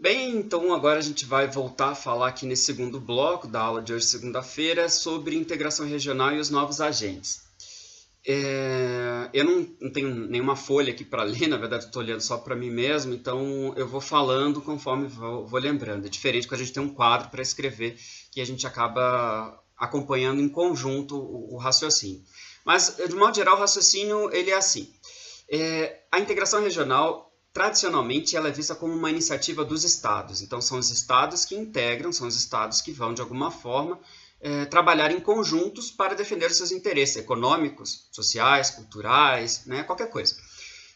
Bem, então agora a gente vai voltar a falar aqui nesse segundo bloco da aula de hoje, segunda-feira, sobre integração regional e os novos agentes. Eu não tenho nenhuma folha aqui para ler, na verdade estou olhando só para mim mesmo, então eu vou falando conforme vou lembrando. É diferente quando a gente tem um quadro para escrever, que a gente acaba acompanhando em conjunto o raciocínio. Mas, de modo geral, o raciocínio ele é assim. A integração regional, tradicionalmente, ela é vista como uma iniciativa dos estados. Então, são os estados que integram, são os estados que vão, de alguma forma, trabalhar em conjuntos para defender os seus interesses econômicos, sociais, culturais, né, qualquer coisa.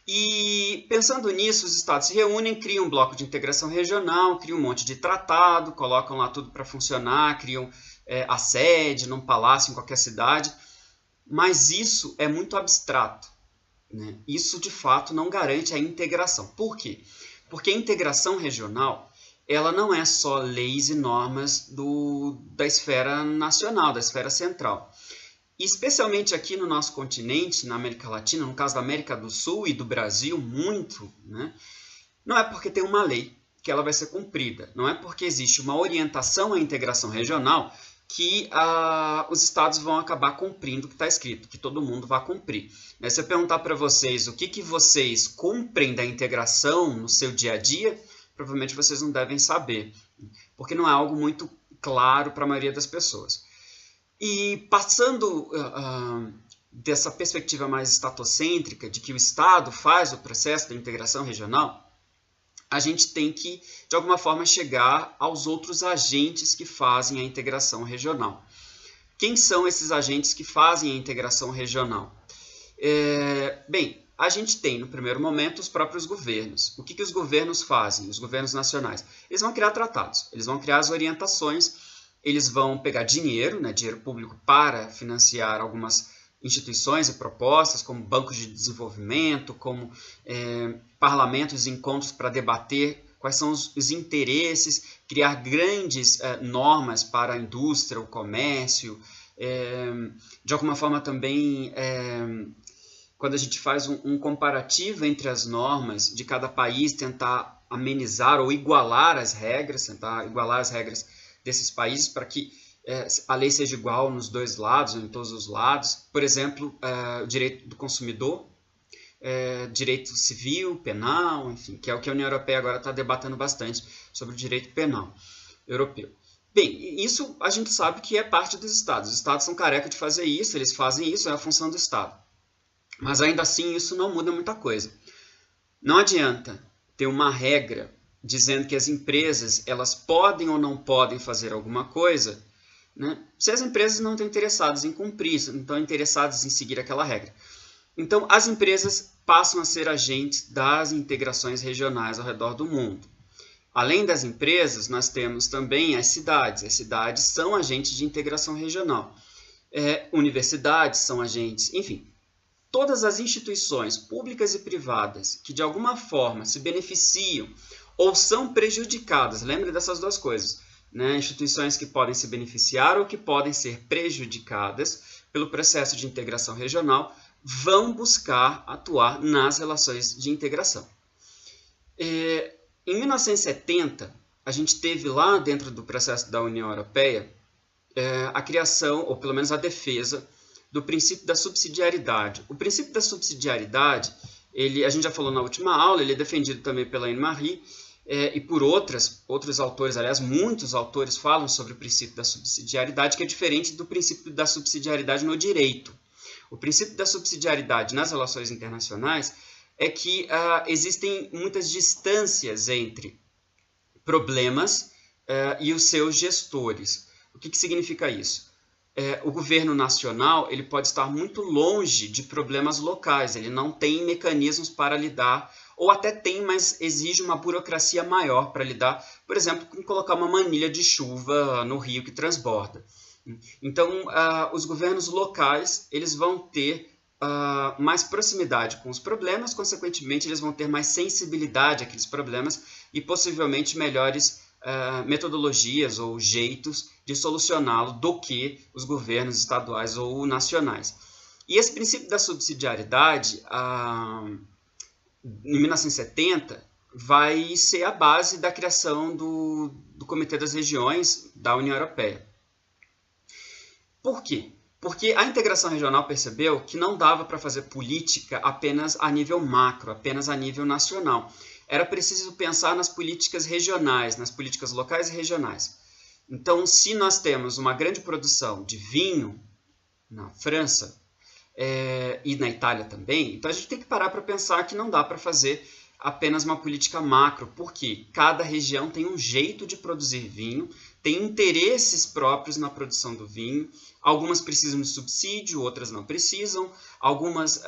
E pensando nisso, os estados se reúnem, criam um bloco de integração regional, criam um monte de tratado, colocam lá tudo para funcionar, criam a sede num palácio em qualquer cidade, mas isso é muito abstrato. Né? Isso, de fato, não garante a integração. Por quê? Porque a integração regional ela não é só leis e normas da esfera nacional, da esfera central. E especialmente aqui no nosso continente, na América Latina, no caso da América do Sul e do Brasil, muito, né? Não é porque tem uma lei que ela vai ser cumprida, não é porque existe uma orientação à integração regional que os estados vão acabar cumprindo o que está escrito, que todo mundo vai cumprir. Se eu perguntar para vocês o que vocês cumprem da integração no seu dia a dia, provavelmente vocês não devem saber, porque não é algo muito claro para a maioria das pessoas. E passando dessa perspectiva mais estatocêntrica, de que o Estado faz o processo da integração regional, a gente tem que, de alguma forma, chegar aos outros agentes que fazem a integração regional. Quem são esses agentes que fazem a integração regional? Bem, a gente tem, no primeiro momento, os próprios governos. O que os governos fazem, os governos nacionais? Eles vão criar tratados, eles vão criar as orientações, eles vão pegar dinheiro, né, dinheiro público para financiar algumas instituições e propostas, como bancos de desenvolvimento, como parlamentos e encontros para debater quais são os interesses, criar grandes normas para a indústria, o comércio, de alguma forma também, quando a gente faz um comparativo entre as normas de cada país, tentar amenizar ou igualar as regras, tentar igualar as regras desses países para que a lei seja igual nos dois lados, ou em todos os lados. Por exemplo, o direito do consumidor, direito civil, penal, enfim, que é o que a União Europeia agora está debatendo bastante sobre o direito penal europeu. Bem, isso a gente sabe que é parte dos estados. Os estados são carecas de fazer isso, eles fazem isso, é a função do estado. Mas ainda assim isso não muda muita coisa. Não adianta ter uma regra dizendo que as empresas elas podem ou não podem fazer alguma coisa, né, se as empresas não estão interessadas em cumprir, não estão interessadas em seguir aquela regra. Então, as empresas passam a ser agentes das integrações regionais ao redor do mundo. Além das empresas, nós temos também as cidades. As cidades são agentes de integração regional. Universidades são agentes, enfim. Todas as instituições públicas e privadas que de alguma forma se beneficiam ou são prejudicadas, lembre dessas duas coisas, né? Instituições que podem se beneficiar ou que podem ser prejudicadas pelo processo de integração regional, vão buscar atuar nas relações de integração. Em 1970, a gente teve lá dentro do processo da União Europeia a criação, ou pelo menos a defesa, do princípio da subsidiariedade. O princípio da subsidiariedade, a gente já falou na última aula, ele é defendido também pela Anne-Marie e por outros autores, aliás, muitos autores falam sobre o princípio da subsidiariedade, que é diferente do princípio da subsidiariedade no direito. O princípio da subsidiariedade nas relações internacionais é que existem muitas distâncias entre problemas e os seus gestores. O que significa isso? O governo nacional ele pode estar muito longe de problemas locais, ele não tem mecanismos para lidar, ou até tem, mas exige uma burocracia maior para lidar, por exemplo, com colocar uma manilha de chuva no rio que transborda. Então, os governos locais eles vão ter mais proximidade com os problemas, consequentemente, eles vão ter mais sensibilidade àqueles problemas e possivelmente melhores metodologias ou jeitos de solucioná-lo do que os governos estaduais ou nacionais. E esse princípio da subsidiariedade, em 1970, vai ser a base da criação do Comitê das Regiões da União Europeia. Por quê? Porque a integração regional percebeu que não dava para fazer política apenas a nível macro, apenas a nível nacional. Era preciso pensar nas políticas regionais, nas políticas locais e regionais. Então, se nós temos uma grande produção de vinho na França e na Itália também, então a gente tem que parar para pensar que não dá para fazer apenas uma política macro, porque cada região tem um jeito de produzir vinho, tem interesses próprios na produção do vinho, algumas precisam de subsídio, outras não precisam, algumas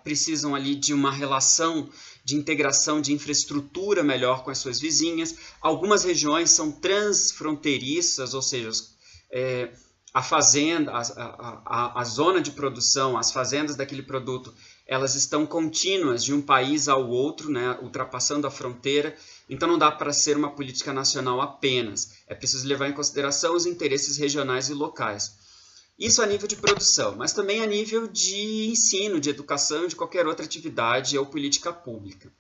precisam ali de uma relação de integração de infraestrutura melhor com as suas vizinhas, algumas regiões são transfronteiriças, ou seja, a fazenda, a zona de produção, as fazendas daquele produto, elas estão contínuas de um país ao outro, né, ultrapassando a fronteira, então não dá para ser uma política nacional apenas, é preciso levar em consideração os interesses regionais e locais. Isso a nível de produção, mas também a nível de ensino, de educação e de qualquer outra atividade ou política pública.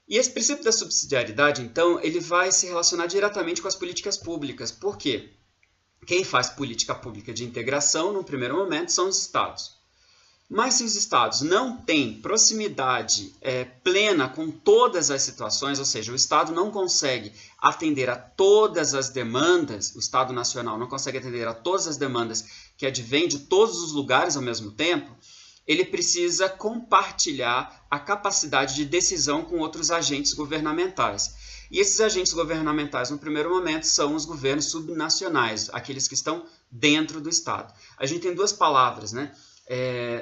E esse princípio da subsidiariedade, então, ele vai se relacionar diretamente com as políticas públicas. Por quê? Quem faz política pública de integração, no primeiro momento, são os estados. Mas se os estados não têm proximidade plena com todas as situações, ou seja, o estado não consegue atender a todas as demandas, o estado nacional não consegue atender a todas as demandas que advêm de todos os lugares ao mesmo tempo, ele precisa compartilhar a capacidade de decisão com outros agentes governamentais. E esses agentes governamentais, no primeiro momento, são os governos subnacionais, aqueles que estão dentro do estado. A gente tem duas palavras, né?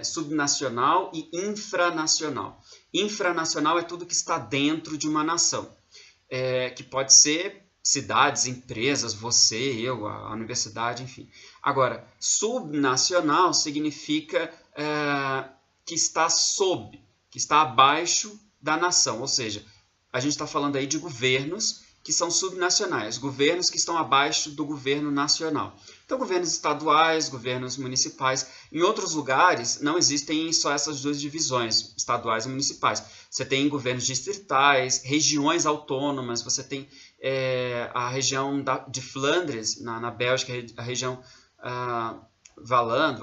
Subnacional e infranacional. Infranacional é tudo que está dentro de uma nação, que pode ser cidades, empresas, você, eu, a universidade, enfim. Agora, subnacional significa que está sob, que está abaixo da nação, ou seja, a gente está falando aí de governos que são subnacionais, governos que estão abaixo do governo nacional. Então, governos estaduais, governos municipais. Em outros lugares, não existem só essas duas divisões, estaduais e municipais. Você tem governos distritais, regiões autônomas, você tem a região de Flandres, na Bélgica, a região Valois,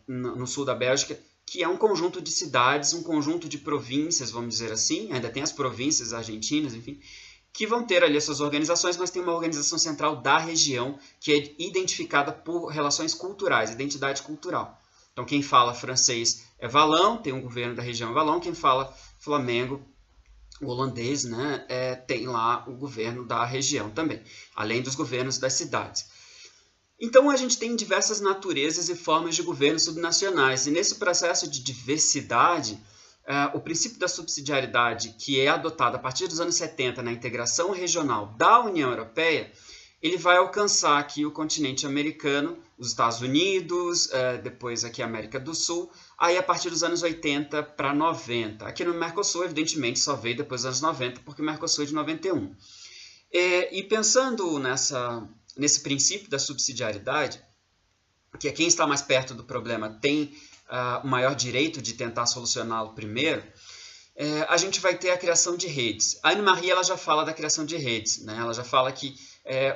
no sul da Bélgica, que é um conjunto de cidades, um conjunto de províncias, vamos dizer assim, ainda tem as províncias argentinas, enfim, que vão ter ali as suas organizações, mas tem uma organização central da região que é identificada por relações culturais, identidade cultural. Então, quem fala francês é Valão, tem um governo da região Valão, quem fala Flamengo, o holandês, né, tem lá o governo da região também, além dos governos das cidades. Então, a gente tem diversas naturezas e formas de governos subnacionais, e nesse processo de diversidade, o princípio da subsidiariedade, que é adotado a partir dos anos 70 na integração regional da União Europeia, ele vai alcançar aqui o continente americano, os Estados Unidos, depois aqui a América do Sul, aí a partir dos anos 80 para 90. Aqui no Mercosul, evidentemente, só veio depois dos anos 90, porque o Mercosul é de 91. E pensando nesse princípio da subsidiariedade, que quem está mais perto do problema tem o maior direito de tentar solucioná-lo primeiro, a gente vai ter a criação de redes. A Anne-Marie ela já fala da criação de redes, né? Ela já fala que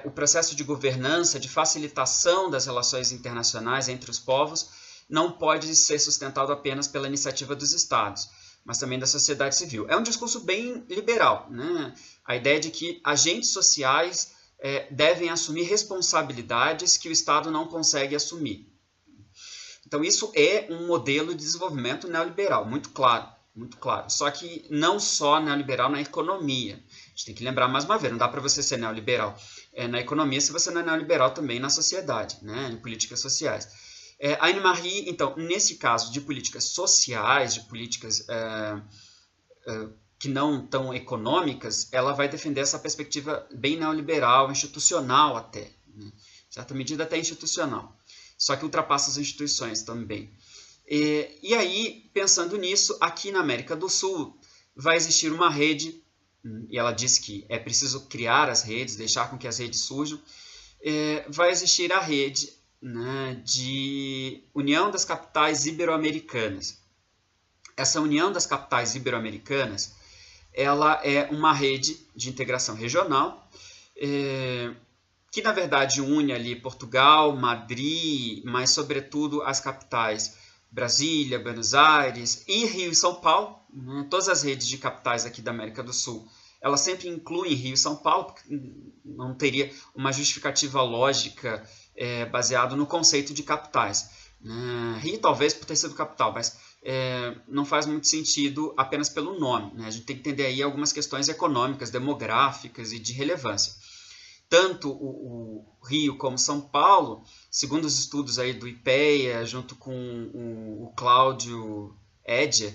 o processo de governança, de facilitação das relações internacionais entre os povos, não pode ser sustentado apenas pela iniciativa dos estados, mas também da sociedade civil. É um discurso bem liberal, né? A ideia de que agentes sociais devem assumir responsabilidades que o Estado não consegue assumir. Então, isso é um modelo de desenvolvimento neoliberal, muito claro, muito claro. Só que não só neoliberal na economia. A gente tem que lembrar mais uma vez, não dá para você ser neoliberal na economia se você não é neoliberal também na sociedade, né, em políticas sociais. A Anne-Marie, então, nesse caso de políticas sociais, de políticas que não tão econômicas, ela vai defender essa perspectiva bem neoliberal, institucional até, né? Em certa medida até institucional, só que ultrapassa as instituições também. E aí, pensando nisso, aqui na América do Sul vai existir uma rede, e ela diz que é preciso criar as redes, deixar com que as redes surjam, vai existir a rede, né, de União das Capitais Ibero-Americanas. Essa União das Capitais Ibero-Americanas ela é uma rede de integração regional, que na verdade une ali Portugal, Madrid, mas sobretudo as capitais Brasília, Buenos Aires e Rio e São Paulo, né? Todas as redes de capitais aqui da América do Sul, elas sempre incluem Rio e São Paulo, porque não teria uma justificativa lógica baseada no conceito de capitais. Rio talvez por ter sido capital, mas não faz muito sentido apenas pelo nome, né? A gente tem que entender aí algumas questões econômicas, demográficas e de relevância. Tanto o Rio como São Paulo, segundo os estudos aí do IPEA, junto com o Cláudio Edger,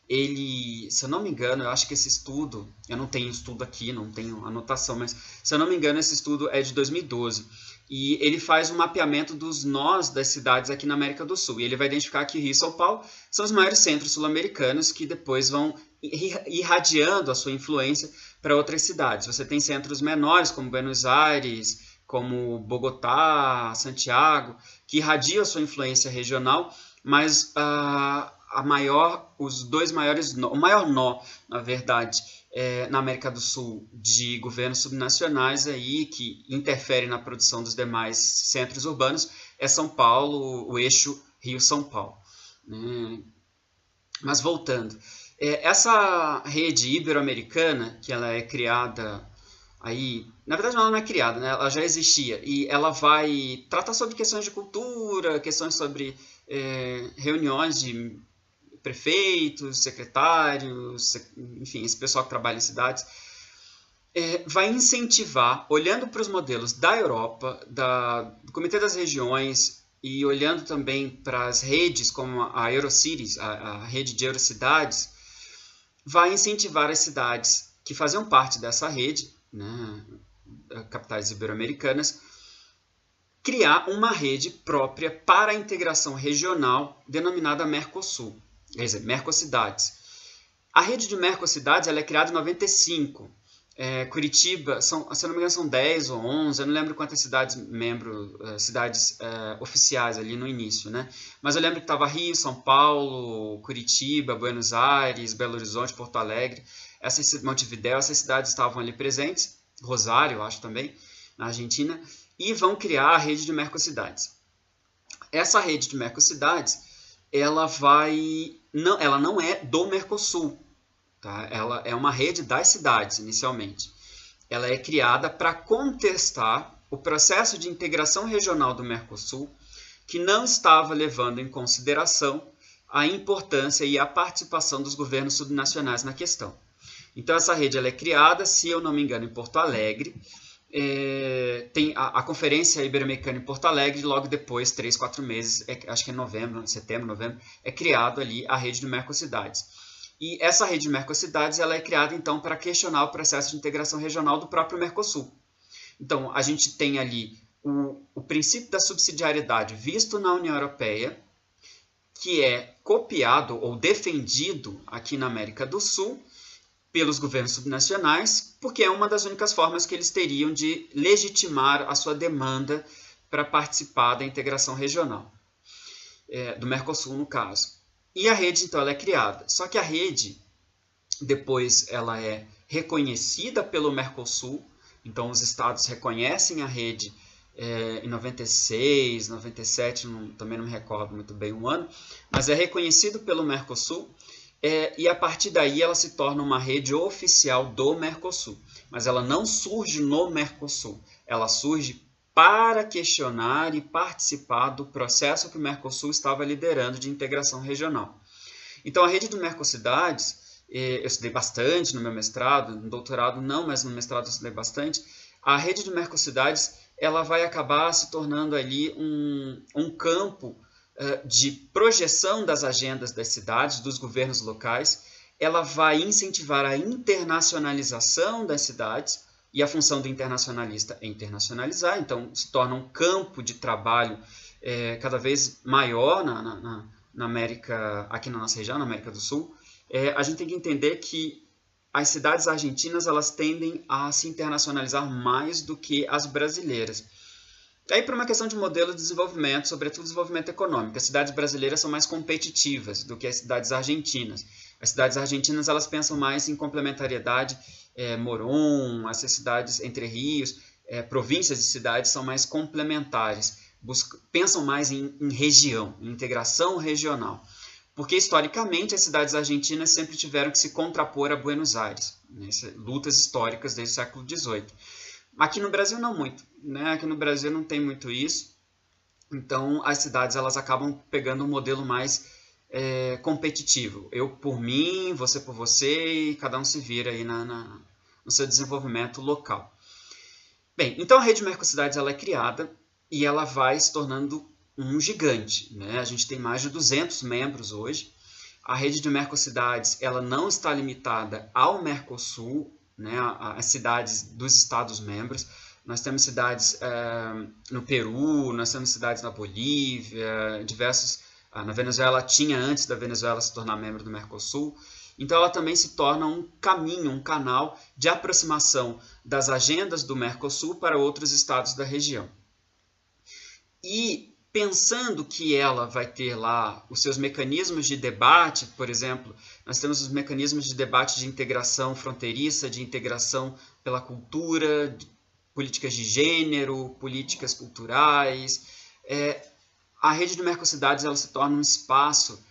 ele, se eu não me engano, eu acho que esse estudo, eu não tenho estudo aqui, não tenho anotação, mas se eu não me engano, esse estudo é de 2012. E ele faz um mapeamento dos nós das cidades aqui na América do Sul. E ele vai identificar que Rio e São Paulo são os maiores centros sul-americanos que depois vão irradiando a sua influência para outras cidades. Você tem centros menores, como Buenos Aires, como Bogotá, Santiago, que irradiam a sua influência regional, mas o maior nó, na verdade, na América do Sul, de governos subnacionais aí, que interferem na produção dos demais centros urbanos, é São Paulo, o eixo Rio-São Paulo. Mas voltando, essa rede ibero-americana, que ela é criada aí, na verdade ela não é criada, né? Ela já existia, e ela vai tratar sobre questões de cultura, questões sobre reuniões de prefeitos, secretários, enfim, esse pessoal que trabalha em cidades, vai incentivar, olhando para os modelos da Europa, do Comitê das Regiões, e olhando também para as redes como a Eurocities, a rede de Eurocidades, vai incentivar as cidades que faziam parte dessa rede, né, capitais ibero-americanas, criar uma rede própria para a integração regional denominada Mercosul, quer dizer, Mercocidades. A rede de Mercocidades ela é criada em 95. Curitiba, se eu não me engano, são 10 ou 11, eu não lembro quantas cidades oficiais ali no início, né? Mas eu lembro que estava Rio, São Paulo, Curitiba, Buenos Aires, Belo Horizonte, Porto Alegre, Montevidéu, essas cidades estavam ali presentes, Rosário, eu acho também, na Argentina, e vão criar a rede de Mercocidades. Essa rede de Mercocidades, ela não é do Mercosul, tá? Ela é uma rede das cidades, inicialmente. Ela é criada para contestar o processo de integração regional do Mercosul, que não estava levando em consideração a importância e a participação dos governos subnacionais na questão. Então, essa rede ela é criada, se eu não me engano, em Porto Alegre. Tem a Conferência Ibero-Americana em Porto Alegre, logo depois, 3, 4 meses, acho que em setembro, novembro, é criado ali a rede de Mercocidades. E essa rede de Mercocidades ela é criada, então, para questionar o processo de integração regional do próprio Mercosul. Então, a gente tem ali o princípio da subsidiariedade visto na União Europeia, que é copiado ou defendido aqui na América do Sul pelos governos subnacionais, porque é uma das únicas formas que eles teriam de legitimar a sua demanda para participar da integração regional, do Mercosul no caso. E a rede, então, ela é criada. Só que a rede, depois, ela é reconhecida pelo Mercosul, então os estados reconhecem a rede em 96, 97, também não me recordo muito bem o ano, mas é reconhecido pelo Mercosul, e a partir daí ela se torna uma rede oficial do Mercosul. Mas ela não surge no Mercosul, ela surge para questionar e participar do processo que o Mercosul estava liderando de integração regional. Então, a rede de Mercocidades, eu estudei bastante no meu mestrado, no doutorado não, mas no mestrado eu estudei bastante. A rede de Mercocidades ela vai acabar se tornando ali um campo de projeção das agendas das cidades, dos governos locais. Ela vai incentivar a internacionalização das cidades, e a função do internacionalista é internacionalizar, então se torna um campo de trabalho cada vez maior na América, aqui na nossa região, na América do Sul. A gente tem que entender que as cidades argentinas elas tendem a se internacionalizar mais do que as brasileiras. Aí, por uma questão de modelo de desenvolvimento, sobretudo desenvolvimento econômico, as cidades brasileiras são mais competitivas do que as cidades argentinas. As cidades argentinas elas pensam mais em complementariedade, Morón, essas cidades entre rios, províncias de cidades são mais complementares, pensam mais em região, em integração regional. Porque, historicamente, as cidades argentinas sempre tiveram que se contrapor a Buenos Aires, né? Lutas históricas desde o século XVIII. Aqui no Brasil não muito, né? Aqui no Brasil não tem muito isso, então as cidades elas acabam pegando um modelo mais competitivo. Eu por mim, você por você, e cada um se vira aí no seu desenvolvimento local. Bem, então a rede Mercocidades ela é criada e ela vai se tornando um gigante, né? A gente tem mais de 200 membros hoje. A rede de Mercocidades ela não está limitada ao Mercosul, né? As cidades dos Estados-membros. Nós temos cidades no Peru, nós temos cidades na Bolívia, diversos. Na Venezuela tinha antes da Venezuela se tornar membro do Mercosul. Então ela também se torna um caminho, um canal de aproximação das agendas do Mercosul para outros estados da região. E pensando que ela vai ter lá os seus mecanismos de debate, por exemplo, nós temos os mecanismos de debate de integração fronteiriça, de integração pela cultura, políticas de gênero, políticas culturais. A rede de Mercocidades ela se torna um espaço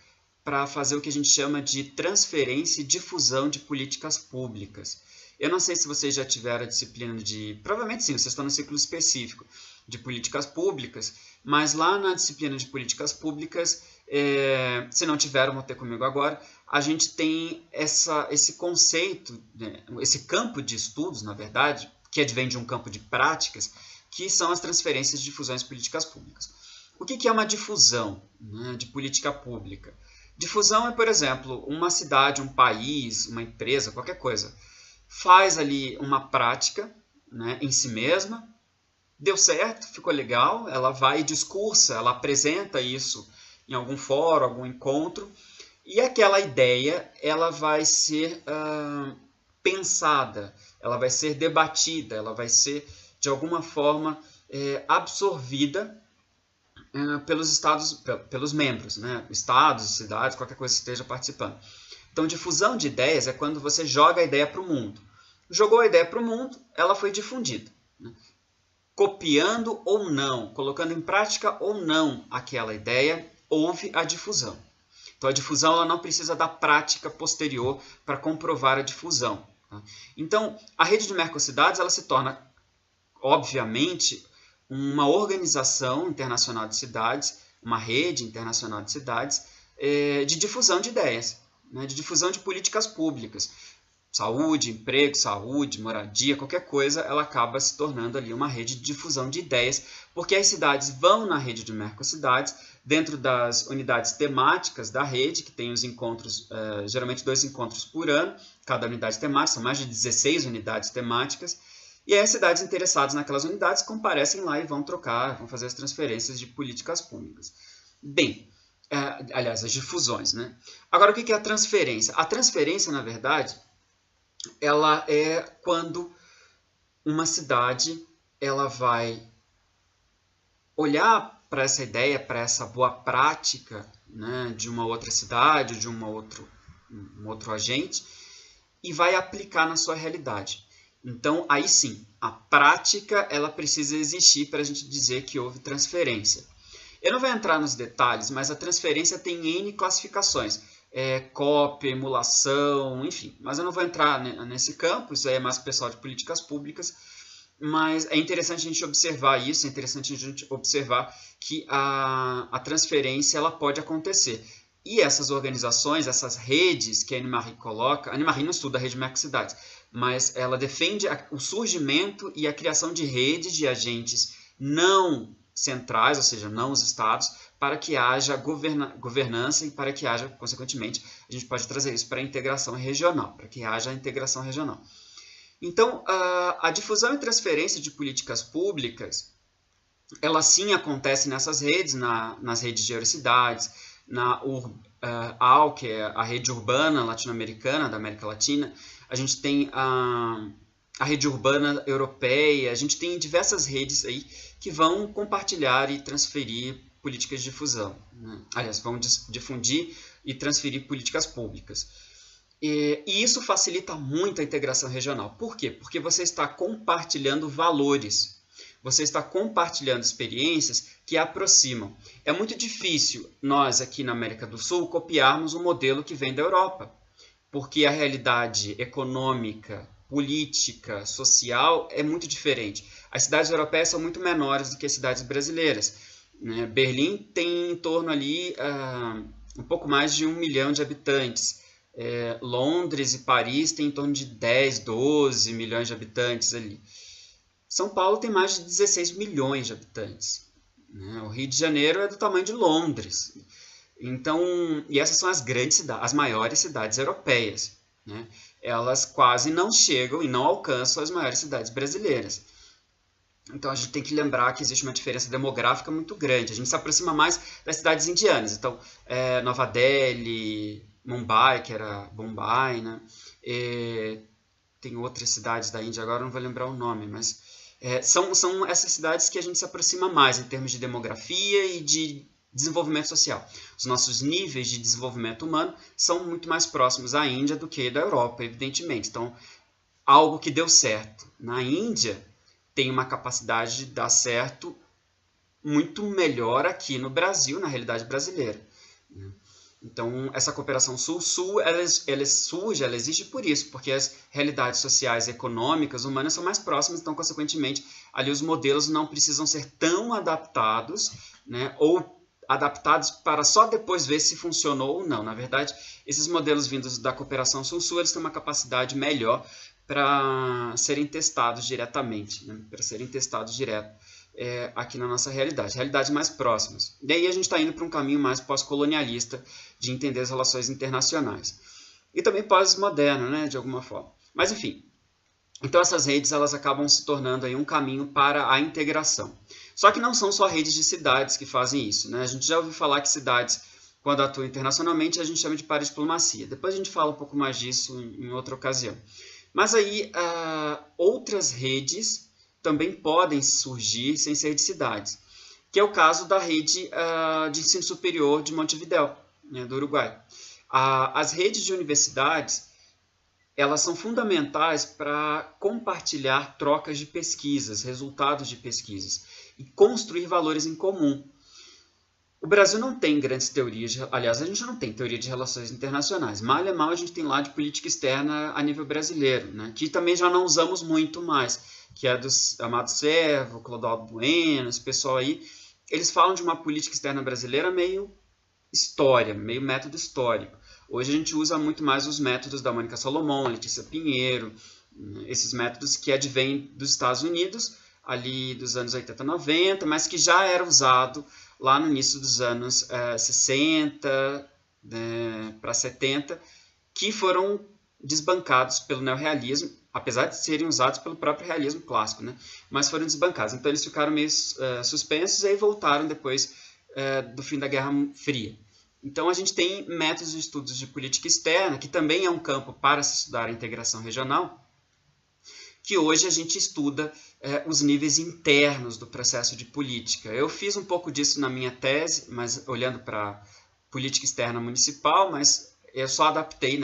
para fazer o que a gente chama de transferência e difusão de políticas públicas. Eu não sei se vocês já tiveram a disciplina de... Provavelmente sim, vocês estão no ciclo específico de políticas públicas, mas lá na disciplina de políticas públicas, se não tiveram, vão ter comigo agora, a gente tem esse conceito, né, esse campo de estudos, na verdade, que advém de um campo de práticas, que são as transferências, difusões de políticas públicas. O que é uma difusão, né, de política pública? Difusão é, por exemplo, uma cidade, um país, uma empresa, qualquer coisa, faz ali uma prática, né, em si mesma, deu certo, ficou legal, ela vai e discursa, ela apresenta isso em algum fórum, algum encontro, e aquela ideia ela vai ser pensada, ela vai ser debatida, ela vai ser, de alguma forma, absorvida pelos estados, pelos membros, né? Estados, cidades, qualquer coisa que esteja participando. Então, difusão de ideias é quando você joga a ideia para o mundo. Jogou a ideia para o mundo, ela foi difundida, né? Copiando ou não, colocando em prática ou não aquela ideia, houve a difusão. Então, a difusão ela não precisa da prática posterior para comprovar a difusão, tá? Então, a rede de Mercocidades ela se torna, obviamente, uma organização internacional de cidades, uma rede internacional de cidades, de difusão de ideias, né, de difusão de políticas públicas. Saúde, emprego, saúde, moradia, qualquer coisa, ela acaba se tornando ali uma rede de difusão de ideias, porque as cidades vão na rede de Mercocidades, dentro das unidades temáticas da rede, que tem os encontros, geralmente 2 encontros por ano, cada unidade temática, são mais de 16 unidades temáticas, e aí as cidades interessadas naquelas unidades comparecem lá e vão trocar, vão fazer as transferências de políticas públicas. Bem, aliás, as difusões, né? Agora, o que é a transferência? A transferência, na verdade, ela é quando uma cidade ela vai olhar para essa ideia, para essa boa prática, né, de uma outra cidade, de um outro agente, e vai aplicar na sua realidade. Então, aí sim, a prática ela precisa existir para a gente dizer que houve transferência. Eu não vou entrar nos detalhes, mas a transferência tem N classificações. Cópia, emulação, enfim. Mas eu não vou entrar nesse campo, isso aí é mais para o pessoal de políticas públicas. Mas é interessante a gente observar isso, é interessante a gente observar que a transferência ela pode acontecer. E essas organizações, essas redes que a Anne-Marie coloca, a Anne-Marie não estuda a rede Mercocidades, mas ela defende o surgimento e a criação de redes de agentes não centrais, ou seja, não os estados, para que haja governança e para que haja, consequentemente, a gente pode trazer isso para a integração regional, para que haja a integração regional. Então, a difusão e transferência de políticas públicas, ela sim acontece nessas redes, nas redes de eurocidades, na AL, que é a rede urbana latino-americana, da América Latina, a gente tem a rede urbana europeia, a gente tem diversas redes aí que vão compartilhar e transferir políticas de difusão, né? Aliás, vão difundir e transferir políticas públicas. E isso facilita muito a integração regional. Por quê? Porque você está compartilhando valores. Você está compartilhando experiências que aproximam. É muito difícil nós aqui na América do Sul copiarmos um modelo que vem da Europa, porque a realidade econômica, política, social é muito diferente. As cidades europeias são muito menores do que as cidades brasileiras. Berlim tem em torno ali um pouco mais de 1 milhão de habitantes. Londres e Paris têm em torno de 10, 12 milhões de habitantes ali. São Paulo tem mais de 16 milhões de habitantes. O Rio de Janeiro é do tamanho de Londres. Então, e essas são as grandes cidades, as maiores cidades europeias. Elas quase não chegam e não alcançam as maiores cidades brasileiras. Então a gente tem que lembrar que existe uma diferença demográfica muito grande. A gente se aproxima mais das cidades indianas. Então, Nova Delhi, Mumbai, que era Bombay, né? Tem outras cidades da Índia, agora não vou lembrar o nome, mas são essas cidades que a gente se aproxima mais em termos de demografia e de desenvolvimento social. Os nossos níveis de desenvolvimento humano são muito mais próximos à Índia do que da Europa, evidentemente. Então, algo que deu certo na Índia tem uma capacidade de dar certo muito melhor aqui no Brasil, na realidade brasileira. Então, essa cooperação Sul-Sul, ela existe por isso, porque as realidades sociais e econômicas humanas são mais próximas, então, consequentemente, ali os modelos não precisam ser tão adaptados, ou adaptados para só depois ver se funcionou ou não. Na verdade, esses modelos vindos da cooperação Sul-Sul, eles têm uma capacidade melhor para serem testados diretamente, para serem testados direto aqui na nossa realidade, realidades mais próximas. E aí a gente está indo para um caminho mais pós-colonialista de entender as relações internacionais. E também pós-moderno, de alguma forma. Mas enfim, então essas redes elas acabam se tornando aí um caminho para a integração. Só que não são só redes de cidades que fazem isso. A gente já ouviu falar que cidades, quando atuam internacionalmente, a gente chama de paradiplomacia. Depois a gente fala um pouco mais disso em outra ocasião. Mas aí outras redes também podem surgir sem ser de cidades, que é o caso da rede de ensino superior de Montevidéu, do Uruguai. As redes de universidades, elas são fundamentais para compartilhar trocas de pesquisas, resultados de pesquisas, e construir valores em comum. O Brasil não tem grandes teorias, aliás, a gente não tem teoria de relações internacionais. Mal é mal a gente tem lá de política externa a nível brasileiro, que também já não usamos muito mais, que é dos Amado Servo, Clodoaldo Bueno, esse pessoal aí. Eles falam de uma política externa brasileira meio história, meio método histórico. Hoje a gente usa muito mais os métodos da Mônica Salomão, Letícia Pinheiro, esses métodos que advêm dos Estados Unidos, ali dos anos 80, 90, mas que já era usado lá no início dos anos 60 para 70, que foram desbancados pelo neorrealismo, apesar de serem usados pelo próprio realismo clássico, mas foram desbancados. Então eles ficaram meio suspensos e aí voltaram depois do fim da Guerra Fria. Então a gente tem métodos de estudos de política externa, que também é um campo para se estudar a integração regional, que hoje a gente estuda os níveis internos do processo de política. Eu fiz um pouco disso na minha tese, mas olhando para política externa municipal, mas eu só adaptei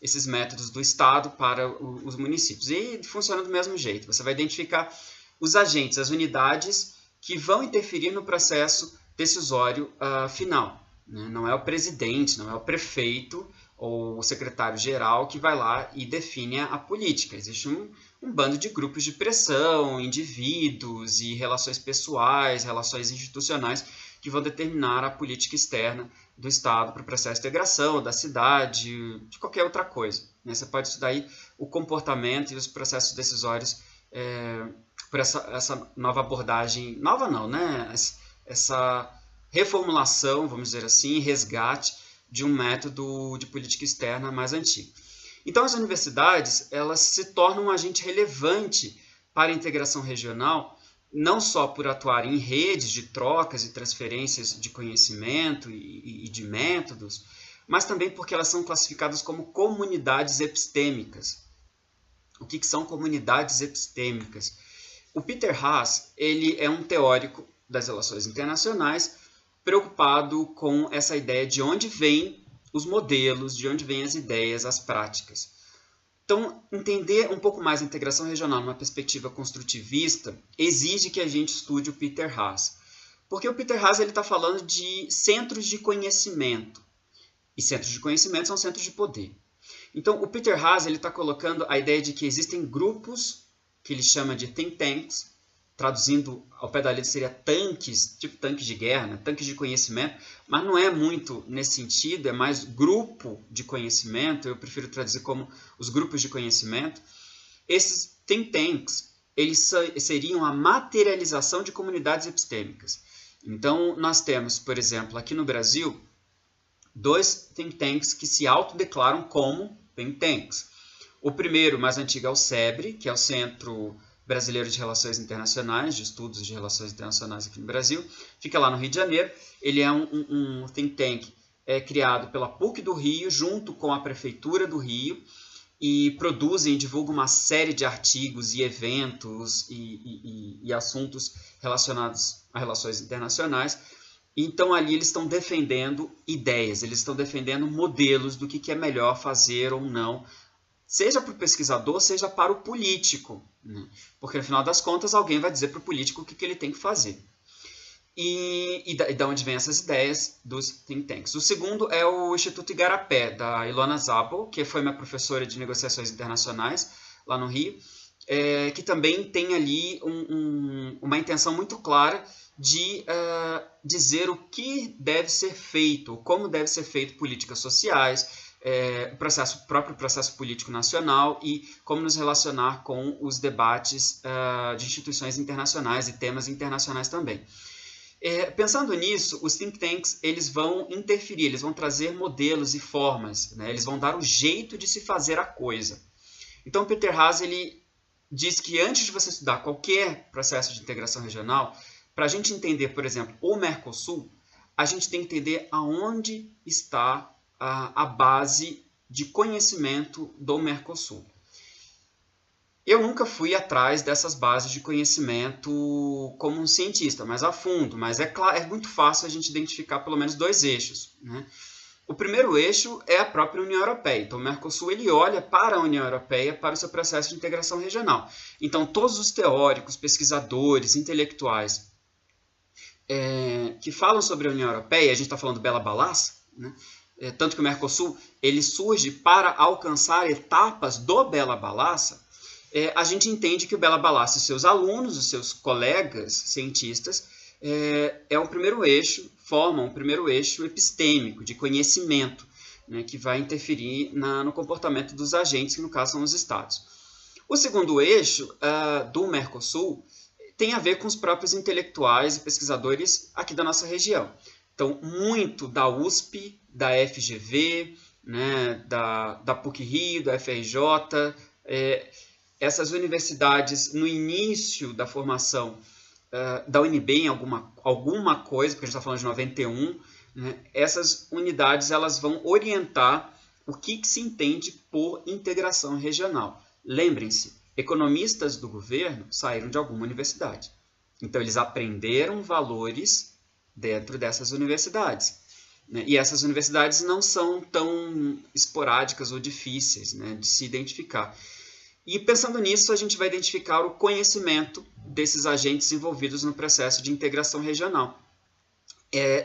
esses métodos do Estado para os municípios. E funciona do mesmo jeito. Você vai identificar os agentes, as unidades que vão interferir no processo decisório final. Não é o presidente, não é o prefeito ou o secretário-geral que vai lá e define a política. Existe um bando de grupos de pressão, indivíduos e relações pessoais, relações institucionais que vão determinar a política externa do Estado para o processo de integração, da cidade, de qualquer outra coisa. Você pode estudar aí o comportamento e os processos decisórios por essa nova abordagem, nova não, essa reformulação, vamos dizer assim, resgate de um método de política externa mais antigo. Então, as universidades elas se tornam um agente relevante para a integração regional, não só por atuar em redes de trocas e transferências de conhecimento e de métodos, mas também porque elas são classificadas como comunidades epistêmicas. O que são comunidades epistêmicas? O Peter Haas ele é um teórico das relações internacionais preocupado com essa ideia de onde vêm os modelos, de onde vêm as ideias, as práticas. Então, entender um pouco mais a integração regional numa perspectiva construtivista exige que a gente estude o Peter Haas. Porque o Peter Haas está falando de centros de conhecimento. E centros de conhecimento são centros de poder. Então, o Peter Haas está colocando a ideia de que existem grupos, que ele chama de think tanks, traduzindo ao pé da letra seria tanques, tipo tanques de guerra, né? Tanques de conhecimento, mas não é muito nesse sentido, é mais grupo de conhecimento, eu prefiro traduzir como os grupos de conhecimento. Esses think tanks, eles seriam a materialização de comunidades epistêmicas. Então, nós temos, por exemplo, aqui no Brasil, 2 think tanks que se autodeclaram como think tanks. O primeiro, mais antigo, é o SEBRE, que é o Centro Brasileiro de Relações Internacionais, de Estudos de Relações Internacionais aqui no Brasil. Fica lá no Rio de Janeiro. Ele é um think tank criado pela PUC do Rio, junto com a Prefeitura do Rio, e produzem e divulgam uma série de artigos e eventos e assuntos relacionados a relações internacionais. Então, ali eles estão defendendo ideias, eles estão defendendo modelos do que é melhor fazer ou não, seja para o pesquisador, seja para o político, né? Porque, no final das contas, alguém vai dizer para o político o que ele tem que fazer. E da onde vem essas ideias dos think tanks. O segundo é o Instituto Igarapé, da Ilona Zabel, que foi minha professora de negociações internacionais lá no Rio, que também tem ali uma intenção muito clara de dizer o que deve ser feito, como deve ser feito políticas sociais, o próprio processo político nacional e como nos relacionar com os debates de instituições internacionais e temas internacionais também. Pensando nisso, os think tanks eles vão interferir, eles vão trazer modelos e formas, né? Eles vão dar o jeito de se fazer a coisa. Então, Peter Haas ele diz que antes de você estudar qualquer processo de integração regional, para a gente entender, por exemplo, o Mercosul, a gente tem que entender aonde está a base de conhecimento do Mercosul. Eu nunca fui atrás dessas bases de conhecimento como um cientista, mais a fundo, mas é muito fácil a gente identificar pelo menos 2 eixos, né? O primeiro eixo é a própria União Europeia. Então, o Mercosul ele olha para a União Europeia para o seu processo de integração regional. Então, todos os teóricos, pesquisadores, intelectuais que falam sobre a União Europeia, a gente está falando do Bela Balassa, né? Tanto que o Mercosul ele surge para alcançar etapas do Bela Balassa, a gente entende que o Bela Balassa e seus alunos, os seus colegas cientistas, formam um primeiro eixo epistêmico, de conhecimento, né, que vai interferir no comportamento dos agentes, que no caso são os estados. O segundo eixo do Mercosul tem a ver com os próprios intelectuais e pesquisadores aqui da nossa região. Então, muito da USP, da FGV, né, da PUC-Rio, da FRJ, essas universidades no início da formação da UNB em alguma coisa, porque a gente está falando de 91, né, essas unidades elas vão orientar o que se entende por integração regional. Lembrem-se, economistas do governo saíram de alguma universidade. Então, eles aprenderam valores dentro dessas universidades. Né? E essas universidades não são tão esporádicas ou difíceis, né, de se identificar. E pensando nisso, a gente vai identificar o conhecimento desses agentes envolvidos no processo de integração regional.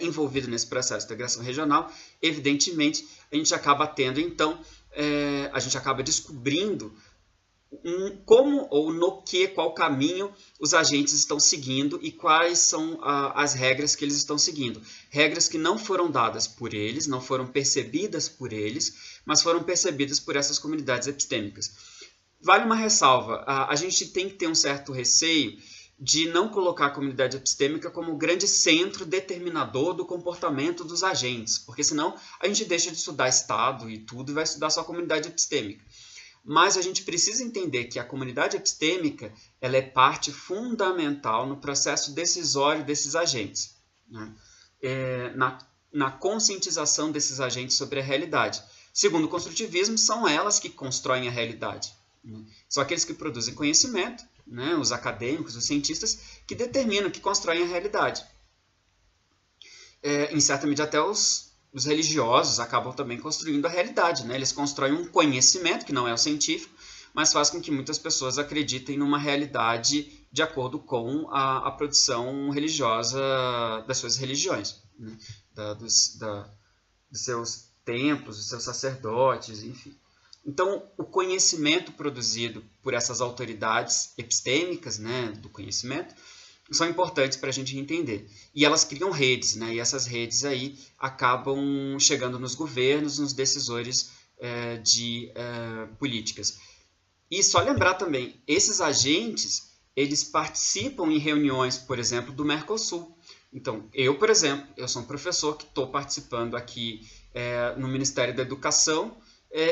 Envolvido nesse processo de integração regional, evidentemente, a gente acaba tendo, então, a gente acaba descobrindo como ou qual caminho os agentes estão seguindo e quais são as regras que eles estão seguindo. Regras que não foram dadas por eles, não foram percebidas por eles, mas foram percebidas por essas comunidades epistêmicas. Vale uma ressalva, a gente tem que ter um certo receio de não colocar a comunidade epistêmica como o grande centro determinador do comportamento dos agentes, porque senão a gente deixa de estudar Estado e tudo e vai estudar só a comunidade epistêmica. Mas a gente precisa entender que a comunidade epistêmica ela é parte fundamental no processo decisório desses agentes, né? Na conscientização desses agentes sobre a realidade. Segundo o construtivismo, são elas que constroem a realidade. São aqueles que produzem conhecimento, né, os acadêmicos, os cientistas, que determinam, que constroem a realidade. Em certa medida, até os os religiosos acabam também construindo a realidade, né? Eles constroem um conhecimento, que não é o científico, mas faz com que muitas pessoas acreditem numa realidade de acordo com a produção religiosa das suas religiões, né? Dos seus templos, dos seus sacerdotes, enfim. Então, o conhecimento produzido por essas autoridades epistêmicas, né, do conhecimento, são importantes para a gente entender. E elas criam redes, né, e essas redes aí acabam chegando nos governos, nos decisores de políticas. E só lembrar também, esses agentes, eles participam em reuniões, por exemplo, do Mercosul. Então, eu, por exemplo, eu sou um professor que estou participando aqui no Ministério da Educação,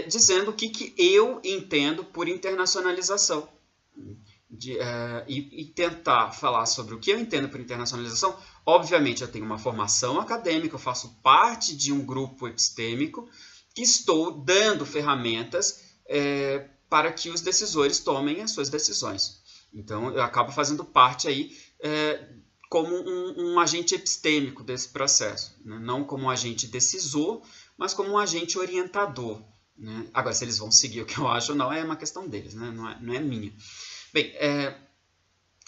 dizendo o que eu entendo por internacionalização. E tentar falar sobre o que eu entendo por internacionalização. Obviamente, eu tenho uma formação acadêmica, eu faço parte de um grupo epistêmico que estou dando ferramentas para que os decisores tomem as suas decisões. Então, eu acabo fazendo parte aí como um agente epistêmico desse processo, né? Não como um agente decisor, mas como um agente orientador, né? Agora, se eles vão seguir o que eu acho ou não, é uma questão deles, né? Não é minha. Bem,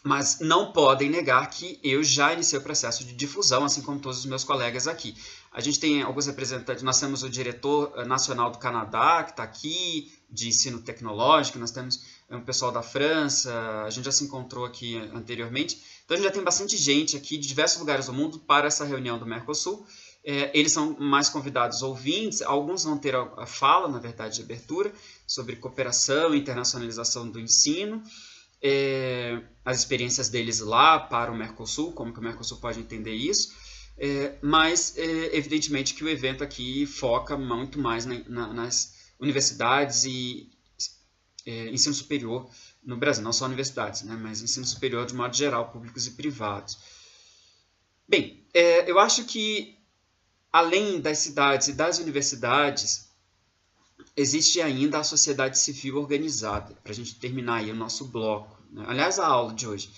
mas não podem negar que eu já iniciei o processo de difusão, assim como todos os meus colegas aqui. A gente tem alguns representantes, nós temos o diretor nacional do Canadá, que está aqui, de ensino tecnológico, nós temos um pessoal da França, a gente já se encontrou aqui anteriormente. Então a gente já tem bastante gente aqui de diversos lugares do mundo para essa reunião do Mercosul. Eles são mais convidados ouvintes, alguns vão ter a fala, na verdade, de abertura, sobre cooperação e internacionalização do ensino, as experiências deles lá para o Mercosul, como que o Mercosul pode entender isso, mas evidentemente que o evento aqui foca muito mais nas universidades e ensino superior no Brasil, não só universidades, né, mas ensino superior de modo geral, públicos e privados. Bem, eu acho que além das cidades e das universidades, existe ainda a sociedade civil organizada, para a gente terminar aí o nosso bloco, né? Aliás, a aula de hoje.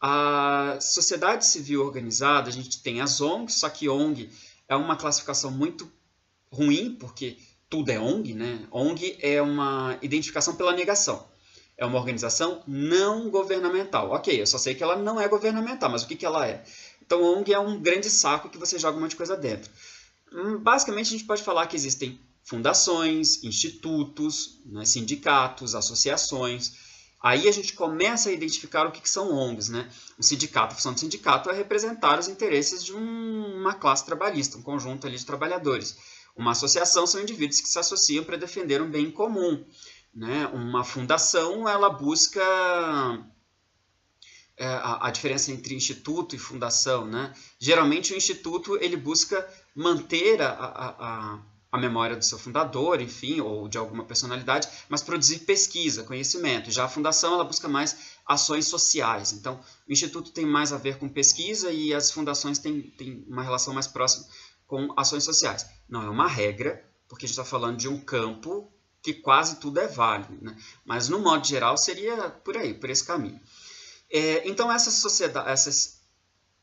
A sociedade civil organizada, a gente tem as ONGs, só que ONG é uma classificação muito ruim, porque tudo é ONG, né? ONG é uma identificação pela negação. É uma organização não governamental. Ok, eu só sei que ela não é governamental, mas o que ela é? Então, ONG é um grande saco que você joga um monte de coisa dentro. Basicamente, a gente pode falar que existem fundações, institutos, né, sindicatos, associações. Aí a gente começa a identificar o que são ONGs, né? O sindicato, a função do sindicato é representar os interesses de uma classe trabalhista, um conjunto ali de trabalhadores. Uma associação são indivíduos que se associam para defender um bem comum, né? Uma fundação, ela busca a diferença entre instituto e fundação, né? Geralmente o instituto ele busca manter a memória do seu fundador, enfim, ou de alguma personalidade, mas produzir pesquisa, conhecimento. Já a fundação ela busca mais ações sociais. Então, o instituto tem mais a ver com pesquisa e as fundações têm uma relação mais próxima com ações sociais. Não é uma regra, porque a gente está falando de um campo que quase tudo é válido, né? Mas, no modo geral, seria por aí, por esse caminho. Então, essas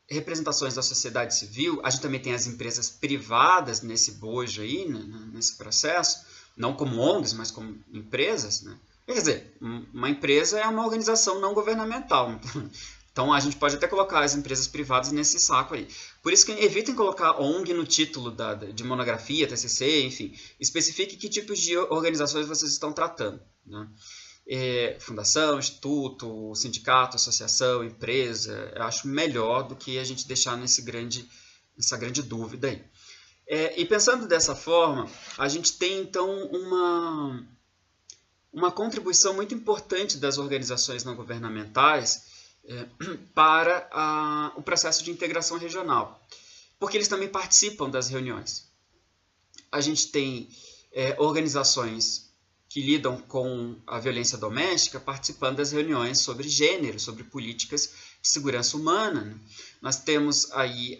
representações da sociedade civil, a gente também tem as empresas privadas nesse bojo aí, né, nesse processo, não como ONGs, mas como empresas, né? Quer dizer, uma empresa é uma organização não governamental. Então, a gente pode até colocar as empresas privadas nesse saco aí. Por isso que evitem colocar ONG no título de monografia, TCC, enfim. Especifique que tipos de organizações vocês estão tratando, né? Fundação, instituto, sindicato, associação, empresa, eu acho melhor do que a gente deixar nessa grande dúvida aí. E pensando dessa forma, a gente tem então uma contribuição muito importante das organizações não governamentais para o processo de integração regional, porque eles também participam das reuniões. A gente tem organizações que lidam com a violência doméstica, participando das reuniões sobre gênero, sobre políticas de segurança humana, né? Nós temos aí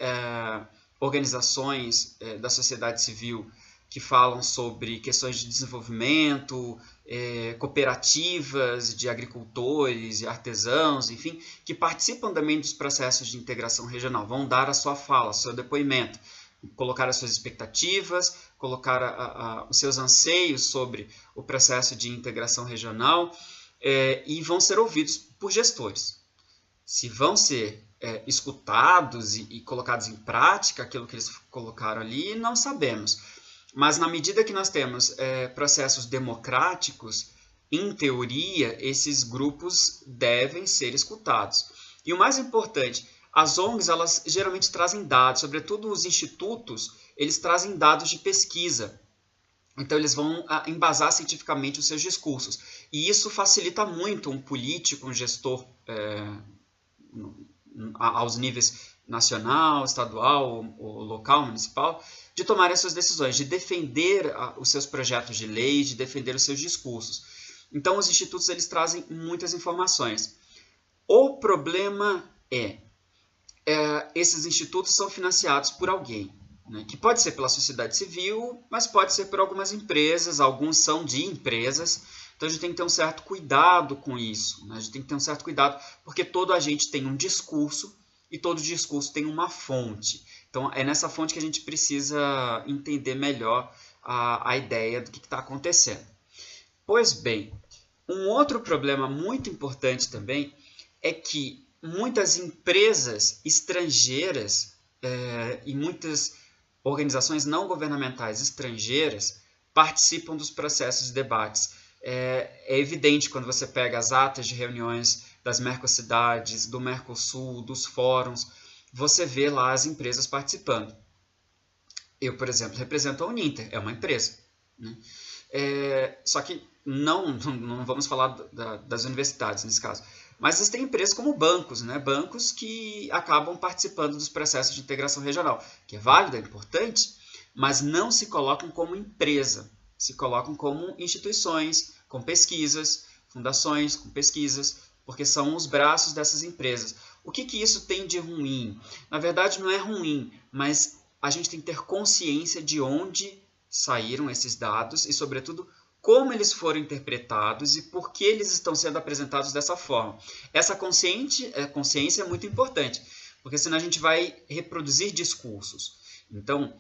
organizações da sociedade civil que falam sobre questões de desenvolvimento, cooperativas de agricultores e artesãos, enfim, que participam também dos processos de integração regional, vão dar a sua fala, o seu depoimento. colocar as suas expectativas, colocar os seus anseios sobre o processo de integração regional e vão ser ouvidos por gestores. Se vão ser escutados e colocados em prática aquilo que eles colocaram ali, não sabemos. Mas na medida que nós temos processos democráticos, em teoria, esses grupos devem ser escutados. E o mais importante, as ONGs elas geralmente trazem dados, sobretudo os institutos, eles trazem dados de pesquisa. Então eles vão embasar cientificamente os seus discursos. E isso facilita muito um político, um gestor aos níveis nacional, estadual, ou local, municipal, de tomar as suas decisões, de defender os seus projetos de lei, de defender os seus discursos. Então os institutos eles trazem muitas informações. O problema esses institutos são financiados por alguém, né, que pode ser pela sociedade civil, mas pode ser por algumas empresas, alguns são de empresas, então a gente tem que ter um certo cuidado com isso, né? A gente tem que ter um certo cuidado, porque todo agente tem um discurso e todo discurso tem uma fonte. Então é nessa fonte que a gente precisa entender melhor a ideia do que está acontecendo. Pois bem, um outro problema muito importante também é que muitas empresas estrangeiras e muitas organizações não governamentais estrangeiras participam dos processos de debates. É evidente quando você pega as atas de reuniões das Mercocidades, do Mercosul, dos fóruns, você vê lá as empresas participando. Eu, por exemplo, represento a Uninter, é uma empresa, né? Só que não vamos falar das universidades nesse caso, mas existem empresas como bancos, né? Bancos que acabam participando dos processos de integração regional, que é válido, é importante, mas não se colocam como empresa, se colocam como instituições, com pesquisas, fundações com pesquisas, porque são os braços dessas empresas. O que isso tem de ruim? Na verdade, não é ruim, mas a gente tem que ter consciência de onde saíram esses dados e, sobretudo, como eles foram interpretados e por que eles estão sendo apresentados dessa forma. Essa consciência é muito importante, porque senão a gente vai reproduzir discursos. Então,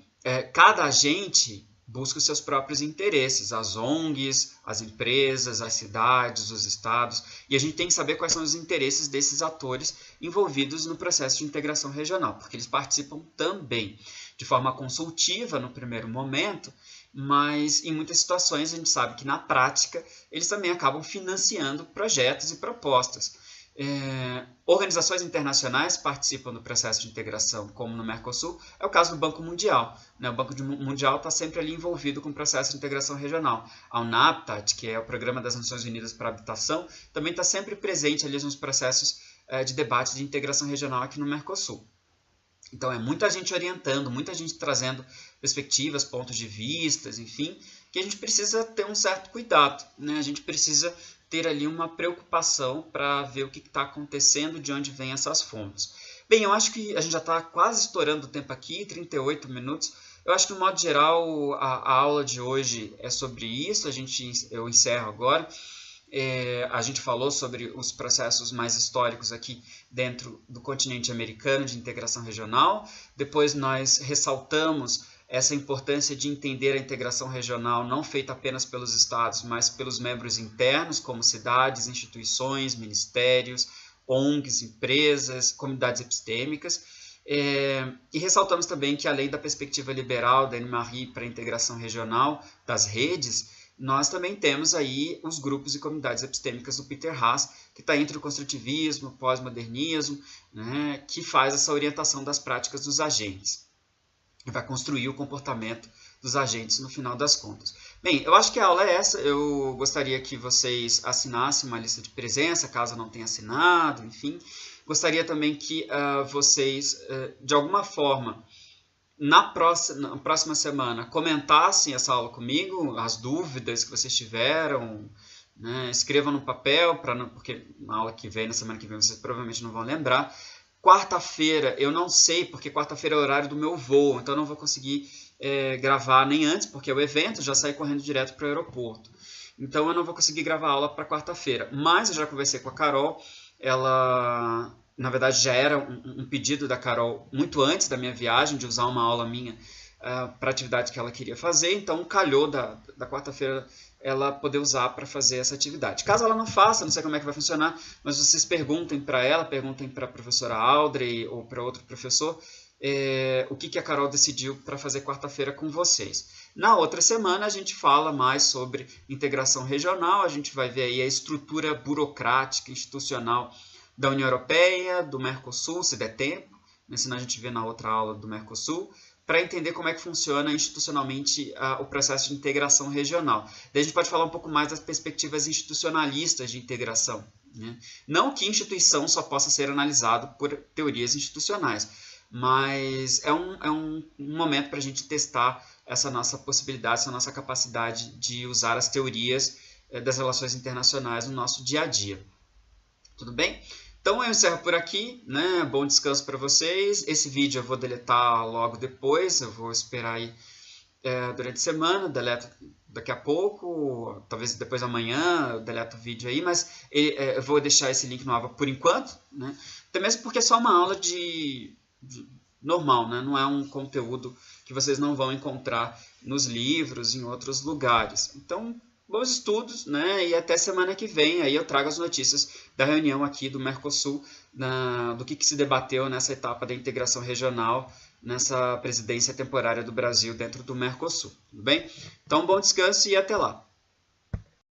cada agente busca os seus próprios interesses, as ONGs, as empresas, as cidades, os estados, e a gente tem que saber quais são os interesses desses atores envolvidos no processo de integração regional, porque eles participam também de forma consultiva no primeiro momento, mas em muitas situações a gente sabe que na prática eles também acabam financiando projetos e propostas. Organizações internacionais participam do processo de integração, como no Mercosul, é o caso do Banco Mundial, né? O Banco Mundial está sempre ali envolvido com o processo de integração regional. A UNAPTAD, que é o Programa das Nações Unidas para a Habitação, também está sempre presente ali nos processos de debate de integração regional aqui no Mercosul. Então é muita gente orientando, muita gente trazendo perspectivas, pontos de vista, enfim, que a gente precisa ter um certo cuidado, né? A gente precisa ter ali uma preocupação para ver o que está acontecendo, de onde vêm essas fontes. Bem, eu acho que a gente já está quase estourando o tempo aqui, 38 minutos. Eu acho que, no modo geral, a aula de hoje é sobre isso. Eu encerro agora. A gente falou sobre os processos mais históricos aqui dentro do continente americano de integração regional. Depois nós ressaltamos essa importância de entender a integração regional não feita apenas pelos estados, mas pelos membros internos, como cidades, instituições, ministérios, ONGs, empresas, comunidades epistêmicas. E ressaltamos também que, além da perspectiva liberal da Anne-Marie para a integração regional das redes, nós também temos aí os grupos e comunidades epistêmicas do Peter Haas, que está entre o construtivismo, o pós-modernismo, né, que faz essa orientação das práticas dos agentes. E vai construir o comportamento dos agentes no final das contas. Bem, eu acho que a aula é essa. Eu gostaria que vocês assinassem uma lista de presença, caso não tenha assinado, enfim. Gostaria também que vocês, de alguma forma, na próxima semana, comentassem essa aula comigo, as dúvidas que vocês tiveram, né? Escrevam no papel, porque na aula que vem, na semana que vem, vocês provavelmente não vão lembrar. Quarta-feira, eu não sei, porque quarta-feira é o horário do meu voo, então eu não vou conseguir gravar nem antes, porque é o evento, já saí correndo direto para o aeroporto. Então eu não vou conseguir gravar a aula para quarta-feira, mas eu já conversei com a Carol, ela na verdade já era um pedido da Carol muito antes da minha viagem, de usar uma aula minha para a atividade que ela queria fazer, então calhou da quarta-feira ela poder usar para fazer essa atividade. Caso ela não faça, não sei como é que vai funcionar, mas vocês perguntem para ela, perguntem para a professora Audrey ou para outro professor, o que a Carol decidiu para fazer quarta-feira com vocês. Na outra semana a gente fala mais sobre integração regional, a gente vai ver aí a estrutura burocrática, institucional da União Europeia, do Mercosul, se der tempo, senão a gente vê na outra aula do Mercosul, para entender como é que funciona institucionalmente o processo de integração regional. Daí a gente pode falar um pouco mais das perspectivas institucionalistas de integração, né? Não que instituição só possa ser analisado por teorias institucionais, mas é um momento para a gente testar essa nossa possibilidade, essa nossa capacidade de usar as teorias das relações internacionais no nosso dia a dia. Tudo bem? Então eu encerro por aqui, né? Bom descanso para vocês. Esse vídeo eu vou deletar logo depois, eu vou esperar aí durante a semana, deleto daqui a pouco, talvez depois amanhã eu deleto o vídeo aí, mas eu vou deixar esse link no Ava por enquanto, né? Até mesmo porque é só uma aula de normal, né? Não é um conteúdo que vocês não vão encontrar nos livros, em outros lugares. Então, bons estudos, né? E até semana que vem, aí eu trago as notícias da reunião aqui do Mercosul, do que se debateu nessa etapa da integração regional, nessa presidência temporária do Brasil dentro do Mercosul. Tudo bem? Então, bom descanso e até lá!